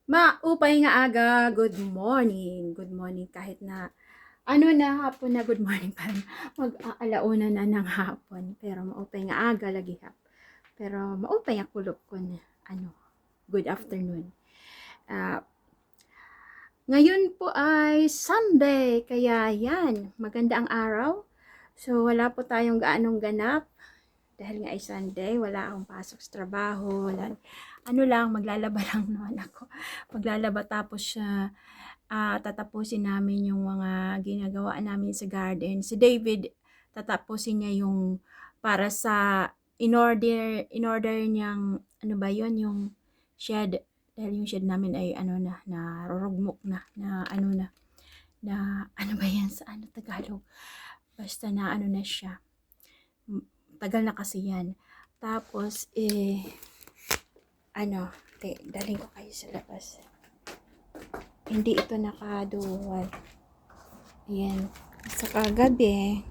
Maupay nga aga, good morning. Good morning kahit na na hapon na good morning parang mag-aalauna na ng hapon. Pero maupay nga aga lagi hap. Pero maupay nga kulop ko na good afternoon. Ah, Ngayon po ay Sunday, kaya yan, maganda ang araw. So wala po tayong gaanong ganap. Dahil nga ay Sunday, wala akong pasok sa trabaho, wala. Maglalaba lang naman ako. Maglalaba tapos tatapusin namin yung mga ginagawa namin sa garden. Si David, tatapusin niya yung para sa in order niyang, yung shed. Dahil yung shed namin ay narurugmok sa Tagalog. Basta na siya. Tagal na kasi yan. Tapos, daling ko kayo sa labas. Hindi ito nakaduwal. Ayan. Sa kagabi,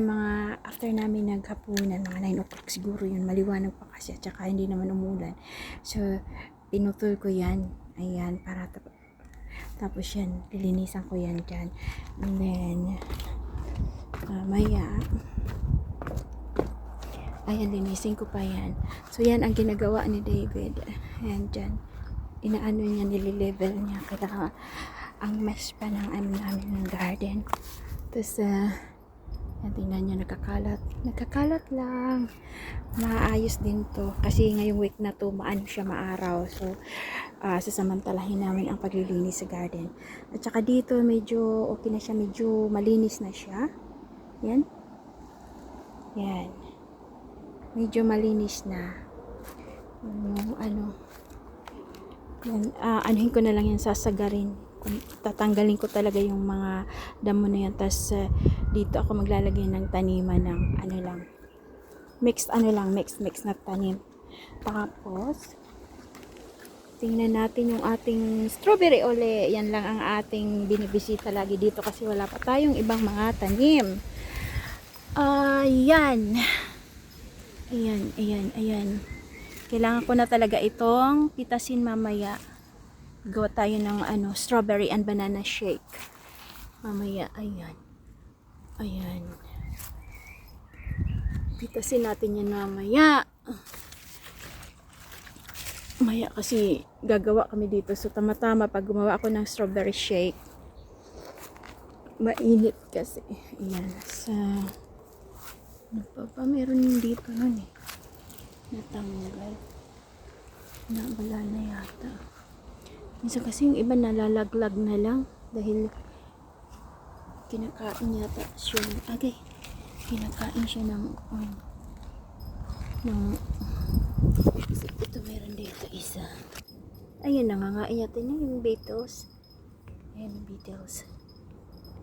mga after namin naghapunan, mga 9 o'clock siguro yun, maliwanag pa kasi, at saka hindi naman umulan. So, pinutol ko yan. Ayan, para tapos yan, lilinisan ko yan dyan. And then, maya, ayan, linisin ko pa yan. So, yan ang ginagawa ni David. Ayan, dyan. Inaano niya, nililevel niya. Kaya ang mess pa ng namin ng garden. Tapos, tingnan niya, Nagkakalat lang. Maayos din to. Kasi ngayong week na to, maaraw. So, sasamantalahin namin ang paglilinis sa garden. At saka dito, medyo okay na siya. Medyo malinis na siya. Yan. Yan. Medyo malinis na. Anuhin ko na lang yan, sasagarin. Tatanggalin ko talaga yung mga damo na yan. Tapos, dito ako maglalagay ng taniman ng mix na tanim. Tapos, tingnan natin yung ating strawberry ole. Yan lang ang ating binibisita lagi dito kasi wala pa tayong ibang mga tanim. Ayan. Kailangan ko na talaga itong pitasin mamaya. Gawa tayo ng strawberry and banana shake. Mamaya, ayan. Pitasin natin yan mamaya. Maya kasi gagawa kami dito. So tama-tama pag gumawa ako ng strawberry shake. Mainit kasi. Ayan. Meron yung dito nun eh. Natanggal. Wala na yata. Minsan kasi yung iba nalalaglag na lang dahil kinakain yata siya. Kinakain siya ng ito meron dito isa. Ayan, nangangain yata na yung beetles. Ayan, beetles.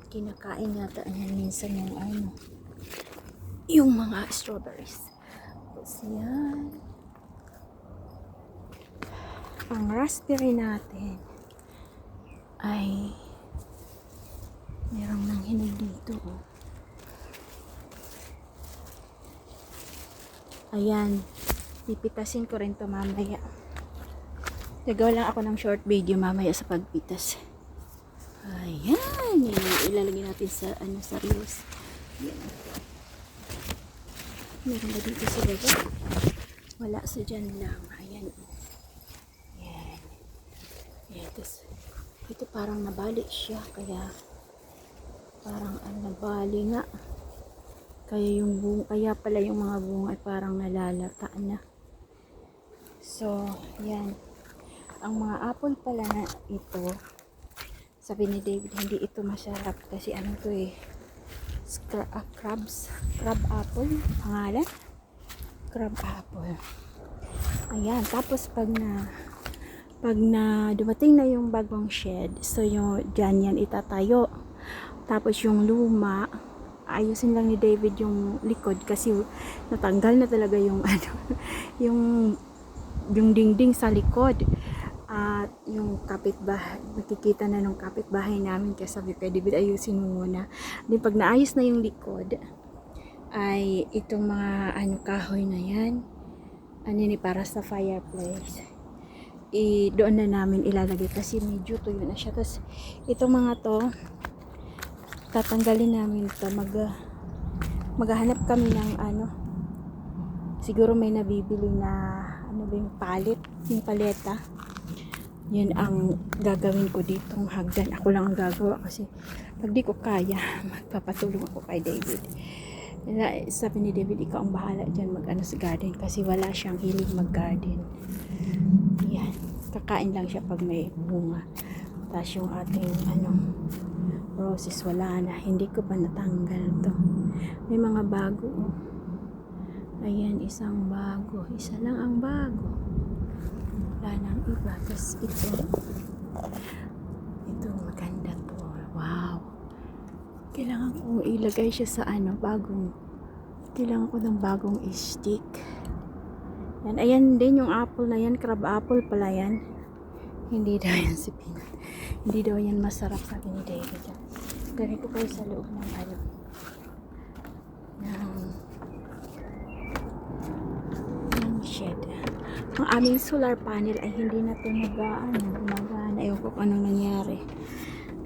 Kinakain yata niyan minsan yung mga strawberries. Tapos yan. Ang raspberry natin ay merong nang hinog dito. Ayan. Pipitasin ko rin to mamaya. Gagawa lang ako ng short video mamaya sa pagpitas. Ayan. Ilalagay natin sa reels. Ayan. Meron ba dito sa baba? Wala, sa dyan lang. Ayan. Tapos, ito parang nabali siya. Kaya, parang nabali nga. Kaya pala yung mga bunga ay parang nalalata na. So, yan. Ang mga apple pala na ito, sabi ni David, hindi ito masarap. Kasi crab apple pangalan, crab apple. Ayan, tapos pag na dumating na yung bagong shed, so dyan yan itatayo. Tapos yung luma, ayusin lang ni David yung likod kasi natanggal na talaga yung yung dingding sa likod. At yung kapitbahay, makikita na nung kapitbahay namin, kaya sabi kay David, ayusin mo muna. Then pag naayos na yung likod, ay itong mga kahoy na yan, para sa fireplace. doon na namin ilalagay kasi medyo tuyo na siya. Tapos itong mga to tatanggalin namin to. Maghahanap kami ng siguro may nabibili na ano ba yung palit, yung paleta. Yun ang gagawin ko ditong hagdan. Ako lang ang gagawa kasi pag di ko kaya, magpapatulong ako kay David. Sabi ni David, ikaw ang bahala dyan mag-ano sa garden kasi wala siyang hilig mag-garden. Yan. Kakain lang siya pag may bunga. Tapos yung ating roses wala na. Hindi ko pa natanggal to. May mga bago. Ayan, isang bago. Isa lang ang bago. Wala nang iba. Tapos ito maganda to. Wow. Kailangan kong ilagay siya sa kailangan ko ng bagong stick. Yan. Ayan din yung apple na yan. Crab apple pala yan. Hindi daw yan si Pina. Hindi daw yan masarap, sabi ni David. Gari ko kayo sa loob ng shed. Ang aming solar panel ay hindi na ito gumagana. Ewan ko kung anong nangyari.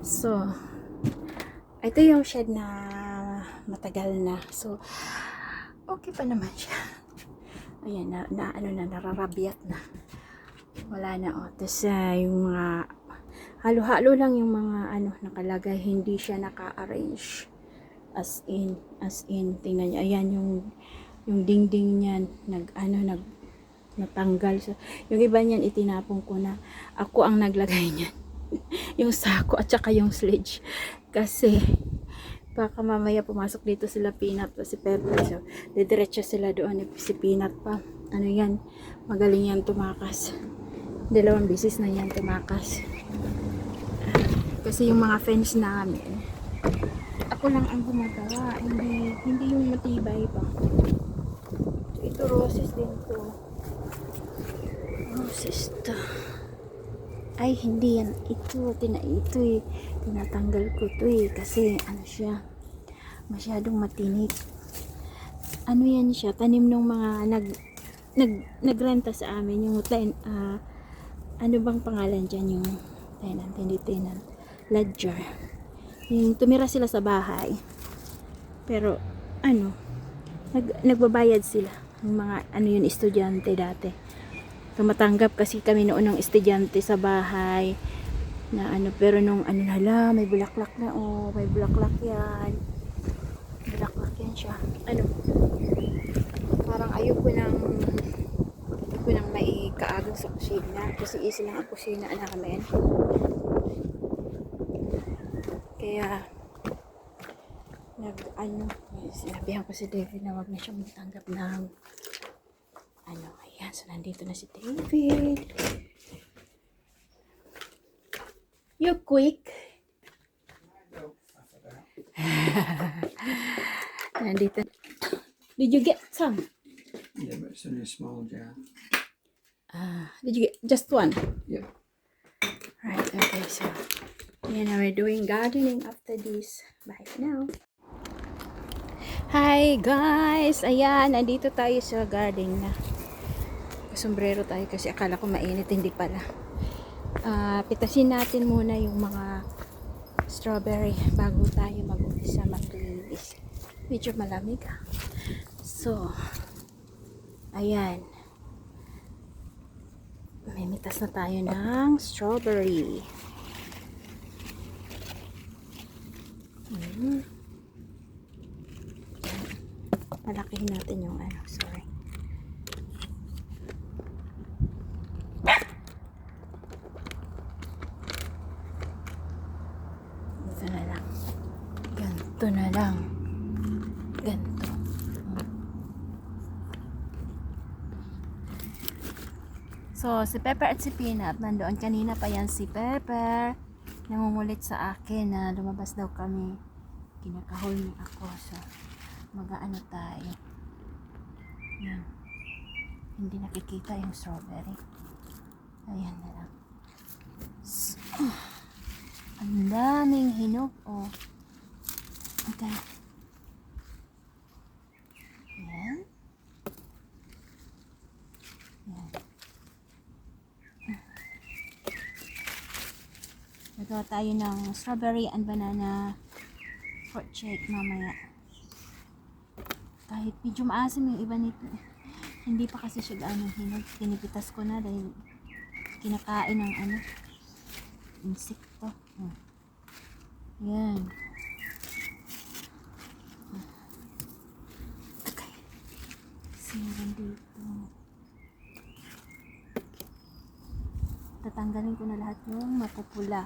So, ito yung shed na matagal na. So, okay pa naman siya. Ayan, nararabyat na. Wala na, oh. Tapos, yung mga halo-halo lang yung mga nakalagay. Hindi siya naka-arrange. As in, tingnan niyo. Ayan, yung dingding niyan, natanggal. So, yung iba niyan, itinapon ko na. Ako ang naglagay niyan. Yung sako at saka yung sledge. Kasi, baka mamaya pumasok dito sila Peanut o si Pepper. So, didiretso sila doon. Si Peanut pa. Ano yan? Magaling yan tumakas. 2 bisis na yan tumakas. Kasi yung mga fence namin, ako lang ang gumagawa. Hindi yung matibay pa. Ito roses din to. Roses to. Ay, hindi yan. Ito tinatanggal ko to kasi siya, masyadong matinik. Yan siya, tanim ng mga nagrenta sa amin, yung ano bang pangalan dyan, yung tenant, ledger. Yung tumira sila sa bahay, pero nagbabayad sila, yung mga yun, estudyante dati. Tumatanggap kasi kami noon ng estudyante sa bahay na pero nung may bulaklak na, may bulaklak yan siya. Parang ayoko nang may kaagang sa kusina kasi isa lang ang kusina namin, kaya sinabihan ko si David na wag na siyang magtanggap ng ayan. So nandito na si David. You quick. Nandito. Did you get some? Yeah, but it's only a small jar. Did you get just one? Yep. Right, okay, so we're doing gardening after this. Bye for now. Hi guys! Ayan, nandito tayo sa garden na. Sombrero tayo kasi akala ko mainit, hindi pala. Pitasin natin muna yung mga strawberry bago tayo mag-umpisa maglinis. Medyo malamig. So, ayan. Mimitas na tayo ng strawberry. Malakihin natin yung sorry. Ito na lang. Ganto na lang. Ganto. So, si Pepper at si Peanut, nandoon kanina pa yan si Pepper. Nangungulit sa akin na lumabas daw kami. Kinakahol niya ako. So, mag-aano tayo. Yan. Hindi nakikita yung strawberry. Ayan na lang. So, ang daming hinog. Oh. Okay. Ayan. Ayan. Gagawa tayo ng strawberry and banana fruit shake mamaya. Kahit medyo maasim yung iba nito. Hindi pa kasi siya gaano hinog. Pinipitas ko na dahil kinakain ng insekto. Yan. Okay. Simulan dito. Tatanggalin ko na lahat yung mapupula.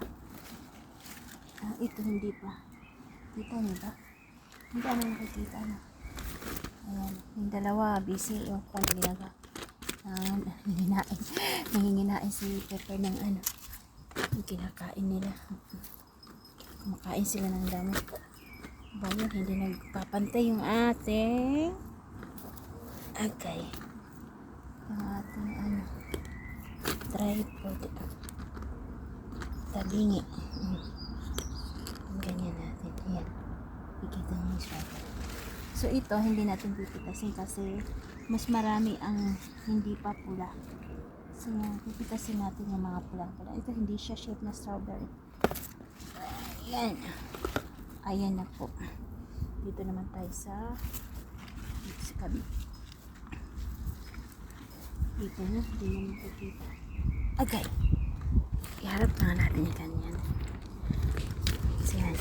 Ito hindi pa. Kita niyo ba? Hindi na nakikita na. Ayan. Yung dalawa, busy. Yung pang ginagawa. Nanginginain si Pepper ng yung kinakain nila. Kumakain sila ng dami. Bago hindi nagpapantay yung ating agay. Yung ating tripod. Tabingi. Ganyan natin. Ayan. Ikita niyo yung strawberry. So ito, hindi natin pipitasin kasi mas marami ang hindi pa pula. So pipitasin natin yung mga pulang-pula. Ito hindi siya shape na strawberry. Ayan. Ayan na po. Dito naman tayo sa kabit. Dito na. Hindi na makikita. Okay. Iharap na natin yung ganyan. So yan.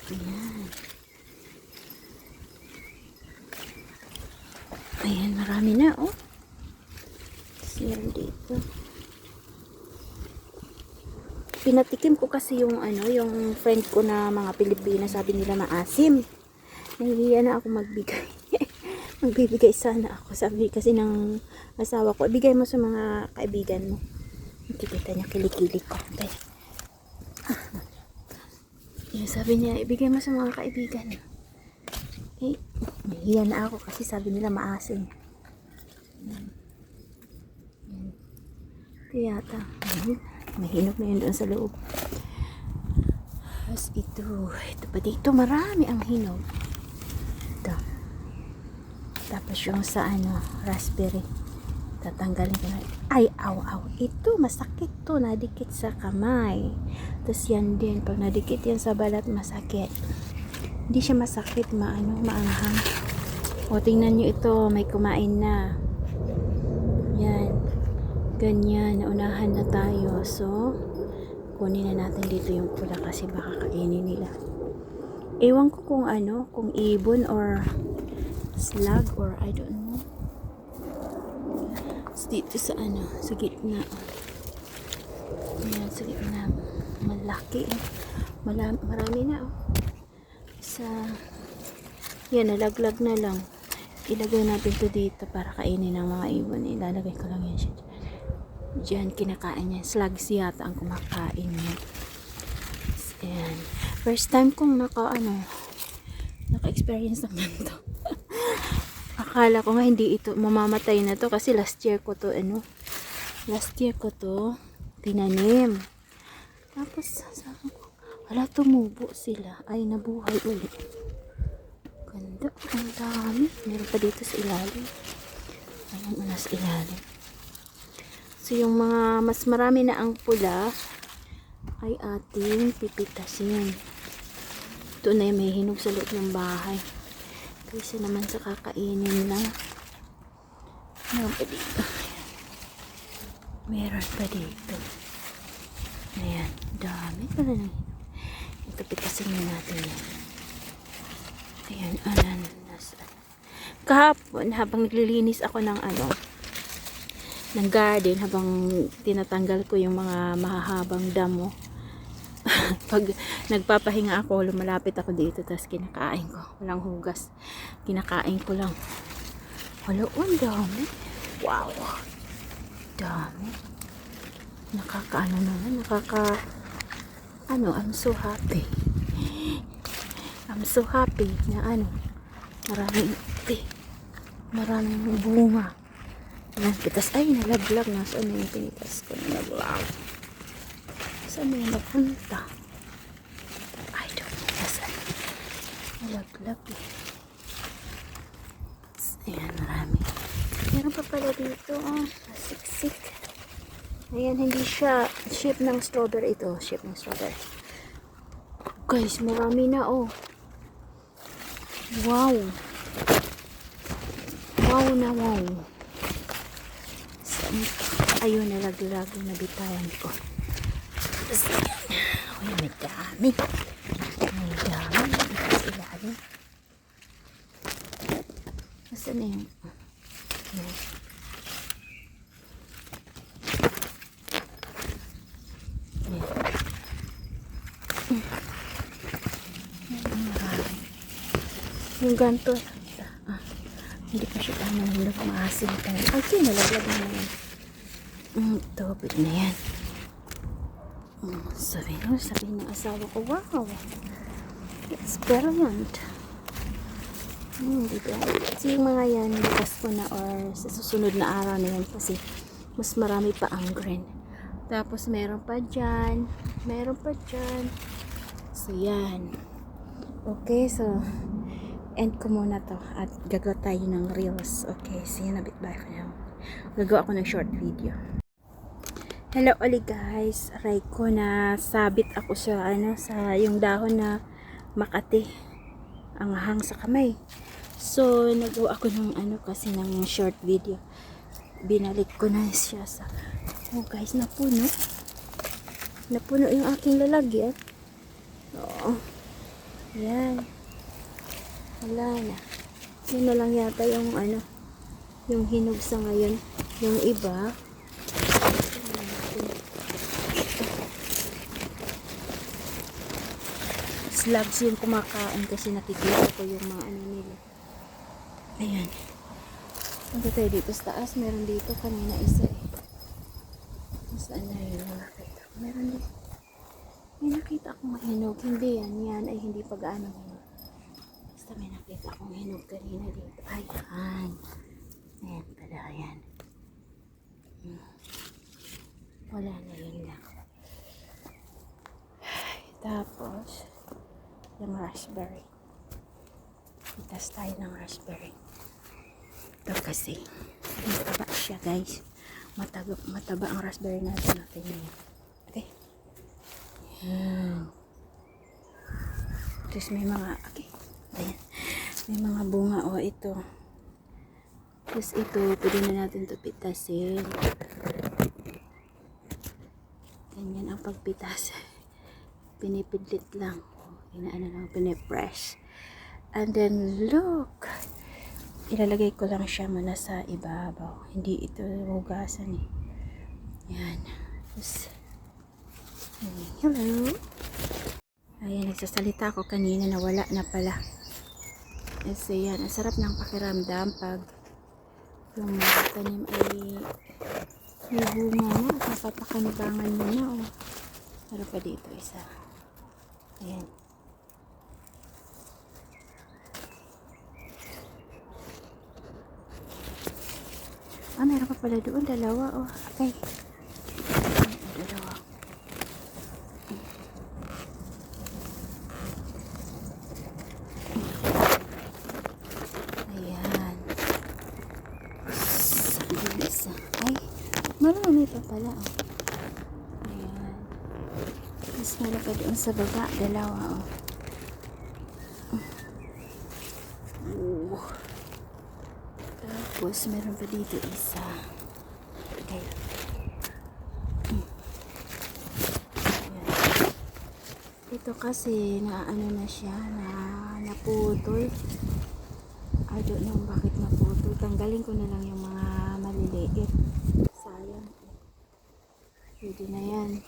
Ayan. Ayan, marami na, oh. Siyan dito. Pinatikim ko kasi yung yung friend ko na mga Pilipina, sabi nila maasim. Nahihiya na ako magbigay. Magbibigay sana ako. Sabi kasi ng asawa ko, ibigay mo sa mga kaibigan mo. Nakikita niya, kilikili ko. Okay. Yung sabi niya, ibigay mo sa mga kaibigan. Eh, nahihiya na ako kasi sabi nila maasim. Ito yata. Mahinog na yun doon sa loob. Tapos ito pa dito, marami ang hinog. Ito. Tapos yung sa raspberry. Tatanggalin ko na. Ay, aw. Ito, masakit to. Nadikit sa kamay. Tapos yan din. Pag nadikit yan sa balat, masakit. Hindi siya masakit, maanghang. O, tingnan nyo ito. May kumain na. Yan. Ganyan. Naunahan na tayo. So, kunin na natin dito yung pula kasi baka kainin nila. Ewan ko kung kung ibon or slug or I don't know. So, dito sa sa gitna. Ayan, sa gitna. Malaki. Marami na, oh. Yan, nalaglag na lang. Ilagay natin to dito para kainin ng mga ibon. Ilalagay ko lang yan siya. Diyan, kinakain niya. Slugs yata ang kumakain niya. Ayan. First time kong naka-experience ng ganito. Akala ko nga hindi ito mamamatay na to kasi last year ko to tinanim. Tapos sabi ko, wala, tumubo sila. Ay, nabuhay ulit. Ganda. Ang dami. Meron pa dito sa ilalim. Ayan, sa ilalim. So, yung mga mas marami na ang pula ay ating pipitasin. Ito na may hinog sa loob ng bahay. Kasi naman sa kakainin lang. Meron pa dito. Meron pa dito. Ayan. Dami pala na. Ito, pitasin natin yan. Ayan. Kahapon, habang naglilinis ako ng ng garden, habang tinatanggal ko yung mga mahahabang damo. Pag nagpapahinga ako, lumalapit ako dito, tapos kinakain ko. Walang hugas. Kinakain ko lang. Wala, ang dami. Wow. Dami. Nakakaano naman. I'm so happy. I'm so happy na maraming bunga. Yan, pitas. Ay, nalaglag. Nasaan yung pinitas ko? Nalaglag. Saan yung napunta? I don't know. Nasaan? Nalaglag eh. Ayan, marami. Meron pa pala dito. Siksik. Ayan, hindi siya shape ng strawberry. Ito, shape ng strawberry. Guys, marami na oh. Wow. Wow na wow. Ayun, nalaglag na bitawan ko. Tapos, uy, may dami. May dami. Tapos ilalim. Nasaan na yung... Ayan. Yung ganito, hindi pa siya tamang hulog, maasim tayo. Okay, nalaglag na yan. Ito, pwede na yan. Sabihin ng asawa ko, wow, it's brilliant. Di ba? Kasi yung mga yan, bukas ko na or sa susunod na araw na yan kasi mas marami pa ang green. Tapos meron pa dyan. So yan. Okay, so end ko muna to at gagawa tayo ng reels. Okay, see you in a bit. Bye for now. Gagawa ako ng short video. Hello ulit guys. Aray ko na sabit ako sa sa yung dahon na Makati. Ang hang sa kamay. So nagawa ako ng kasi ng short video. Binalik ko na siya sa guys, napuno yung aking lalagyan. Oo. Yan. Wala na. Yun na lang yata yung yung hinog sa ngayon. Yung iba, slugs yung kumakain kasi nakikita ko yung mga nila. Ayan. Punta tayo dito sa taas. Meron dito kanina isa eh. Saan na yun nakita? Meron dito. May nakita akong mahinog. Hindi yan ay hindi pag-ano hinog. Basta may nakita akong hinog kanina dito. Ayan. Ayan pala, ayan. Wala na yun lang. Tapos, yung raspberry. Itas tayo ng raspberry. Ito kasi, mataba siya guys. Mataba ang raspberry natin. Okay. Tapos may mga, okay. Ayan. May mga bunga ito. Tapos ito, pwede na natin ito pitasin. Ganyan ang pagpitas. Pinipidlit lang. Inaano lang, pinipress. And then, look. Ilalagay ko lang siya muna sa ibabaw. Hindi ito hugasan eh. Yan. Tapos, hello. Ayan, nagsasalita ako kanina na wala na pala. Kasi yan, ang sarap ng pakiramdam pag yung mga tanim ay may bunga na at napapakanibangan mo na. Oh. Meron pa dito isa. Ayan. Meron pa pala doon. Dalawa. Oh. Okay. Dalawa. Ayan. Saan isa? Ay, marami pa pala. Oh. Ayan. Mas meron pa doon sa baba. Dalawa. Oh. Tapos, meron pa dito isa. Okay. Ito kasi, na siya, naputol. I don't know bakit naputol. Tanggalin ko na lang yung mga maliliit. Sayang. Pwede na yan.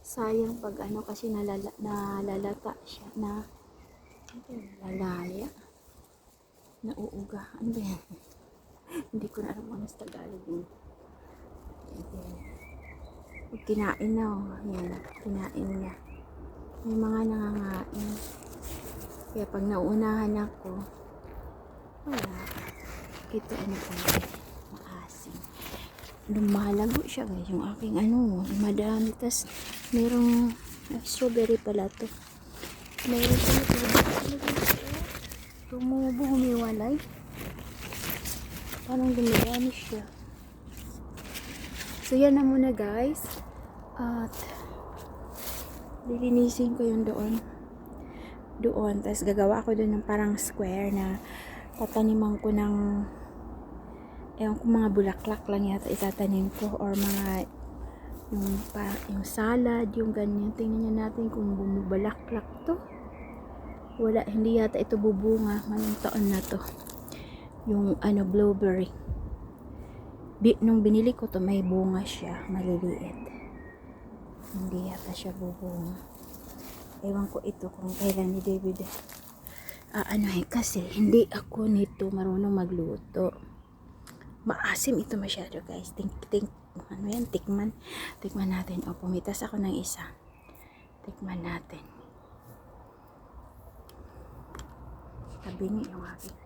Sayang pag kasi nalalata siya nalalaya. Nauuga. Ano ba yan? Hindi ko na alam kung ano sa Tagalog yun. Pag kinain na, yan, kinain niya. May mga nangangain. Kaya pag nauunahan ako, wala. Ito maasim. Lumalago siya guys, yung aking madami. Tas, merong strawberry pala to. Meron pala tumubo, humiwalay. Parang dumadami siya. So, yan na muna guys. At, lilinisin ko yung doon. Tapos, gagawa ako doon ng parang square na tataniman ko ng ewan ko, mga bulaklak lang yata itatanim ko, or mga yung salad, yung ganyan. Tingnan niya natin kung bumubulaklak to. Wala, hindi yata ito bubunga ngayong taon na to. Yung blueberry. Nung binili ko to, may bunga siya, maliliit. Hindi yata siya bubunga. Ewan ko ito kung kailan ni David kasi hindi ako nito marunong magluto. Maasim ito masyado guys. Tikman natin. O, pumitas ako ng isa. Tikman natin. Tabingi yung aking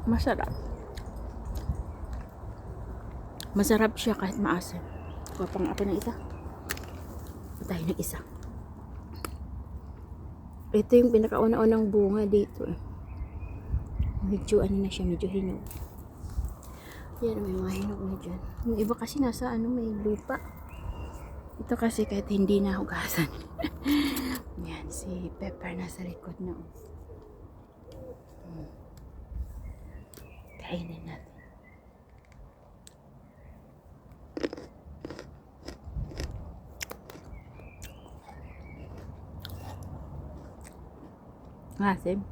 masarap. Masarap siya kahit maasim. Kuha pang ako ng isa. Tayo ng isa. Ito yung pinakauna-unang bunga dito. Medyo na siya, medyo hinog. Yan, may mga hinog na dyan. Yung iba kasi nasa may lupa. Ito kasi kahit hindi na hugasan. Yan, si Pepper nasa likod na. Kainin natin. Asim.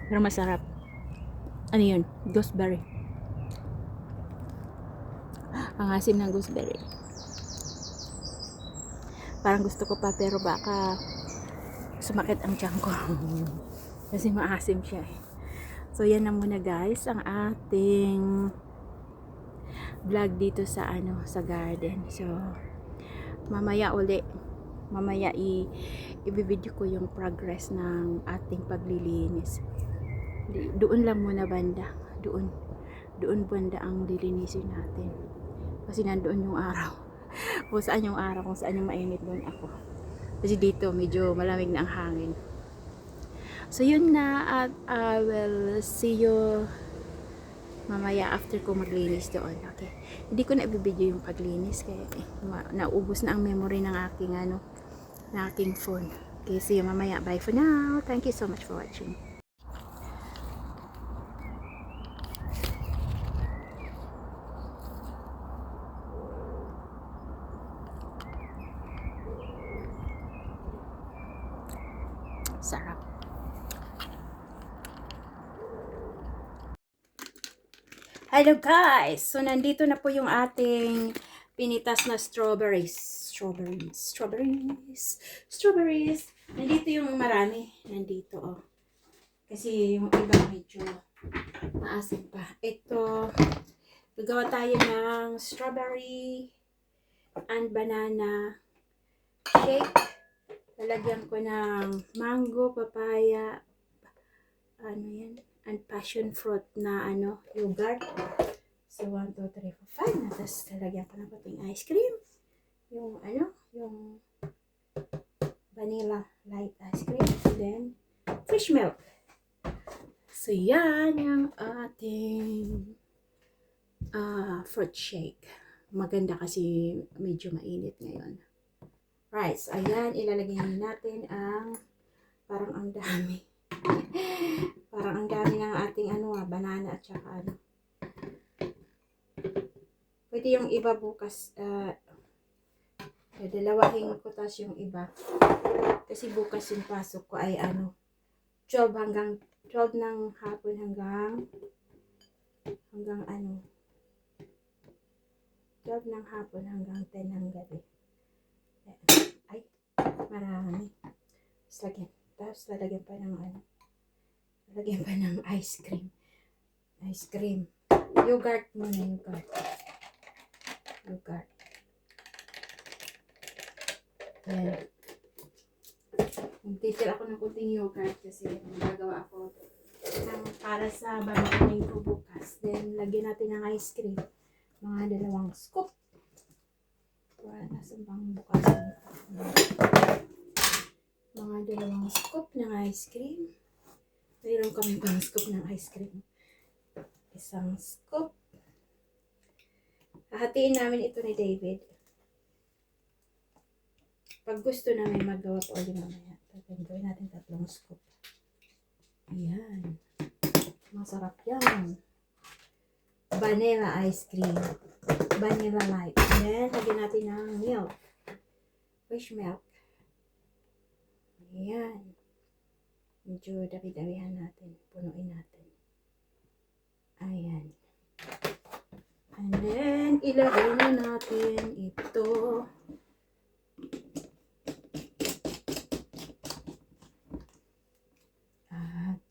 Pero masarap. Ano yun? Gooseberry. Ang asim ng gooseberry. Parang gusto ko pa, pero baka sumakit ang tiyan ko. Kasi maasim siya eh. So yan na muna guys ang ating vlog dito sa sa garden. So mamaya i-video ko yung progress ng ating paglilinis. Doon lang muna banda. Doon banda ang lilinisin natin. Kasi nandoon yung araw. Kung saan yung araw, kung saan yung mainit, doon ako. Kasi dito medyo malamig na ang hangin. So yun na, at I will see you mamaya after ko maglinis doon. Okay. Hindi ko na i-video yung paglinis kaya naubos na ang memory ng aking ng aking phone. Okay, see you mamaya. Bye for now. Thank you so much for watching. Sarap. Hello guys! So, nandito na po yung ating pinitas na strawberries. Nandito yung marami. Nandito, oh. Kasi yung iba medyo maasim pa. Ito, gagawa tayo ng strawberry and banana shake. Lalagyan ko ng mango, papaya, and passion fruit na yogurt. So, 1, 2, 3, 4, 5 na. Tapos, lalagyan ko ng pating ice cream. Yung vanilla light ice cream. And then, fresh milk. So, yan yung ating fruit shake. Maganda kasi medyo mainit ngayon. Right, so ayan, ilalagay natin ang parang ang dami. Parang ang dami ng ating banana at saka Pwede yung iba bukas, dalawahin ko tas yung iba. Kasi bukas yung pasok ko ay 12 ng hapon hanggang 12 ng hapon hanggang 10 ng gabi. Ay, marami. Tapos lalagyan pa ng lalagyan pa ng ice cream. Yogurt muna, yogurt. Ayan. Magtitil ako ng kunting yogurt kasi magagawa ako ng para sa babakain ko bukas. Then, lagyan natin ng ice cream. Mga 2 scoop. Para nasa bang bukas. Mga 2 scoop ng ice cream. Mayroon kami pang scoop ng ice cream. 1 scoop. Hahatiin namin ito ni David. Pag gusto namin magawa pa ulit mamaya. Gawin natin 3 scoop. Ayan. Masarap yan. Vanilla ice cream. Vanilla light. Then, lagyan natin ng milk. Fresh milk. Ayan. Medyo dabi-dabihan natin. Punuin natin. Ayan. And then, ilagay na natin ito. At,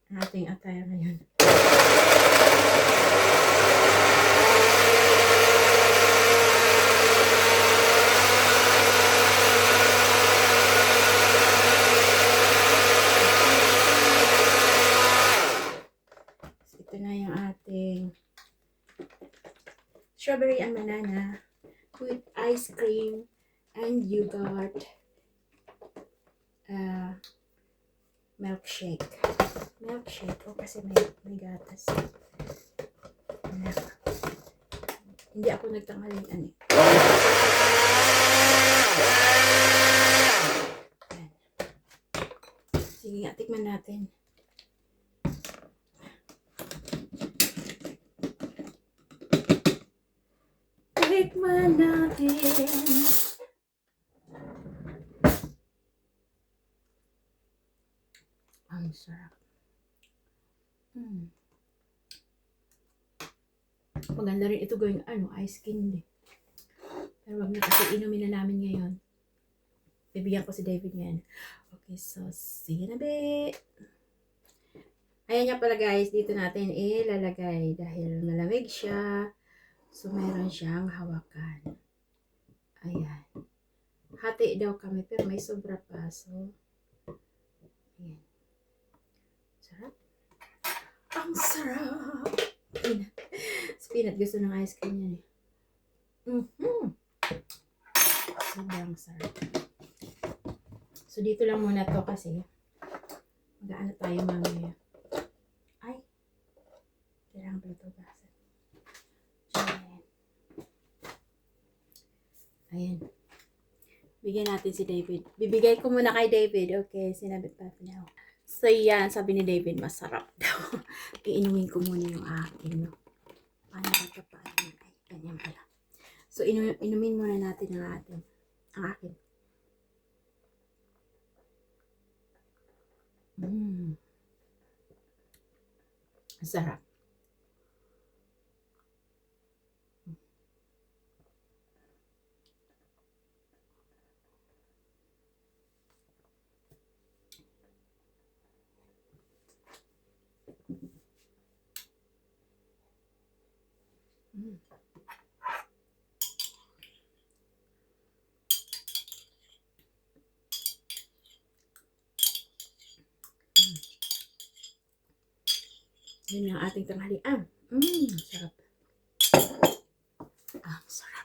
ang ating attire ngayon. Ito na yung ating strawberry and banana with ice cream and yogurt milkshake. Milkshake. O kasi may gatas. Hindi ako nagtangalian eh. Ayan. Sige nga, tikman natin. Tikman natin. Ang sarap. Maganda rin ito gawing ice candy. Pero wag na kasi inumin na namin ngayon. Bibigyan ko si David ngayon. Okay, so see you in a bit. Ayan nga pala guys, dito natin ilalagay dahil malamig siya. So meron siyang hawakan. Ayan. Hati daw kami pero may sobra pa. So, ayan. Sarap. Ang sarap! Spinat gusto ng ice cream yan eh. Sobrang sarap. So, dito lang muna to kasi mag-ano tayo mamaya. Ay! Kailangan pala ito gasan. So, ayan. Ayan. Bigyan natin si David. Bibigay ko muna kay David. Okay, sinabit pa na ako. So, yan. Sabi ni David, masarap daw. Iinumin ko muna yung akin, no? Paano ba ito? Ay, ganyan pala. So, inumin muna natin ang akin. Sarap. Yun ang ating tanghalian. Sarap. Sarap.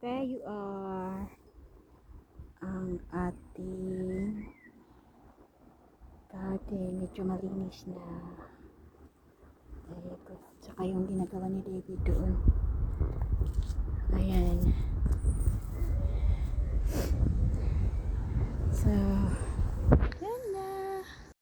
There you are. Ang ating garden. Medyo malinis na. Very good. Tsaka yung ginagawa ni David doon. Ayan. So,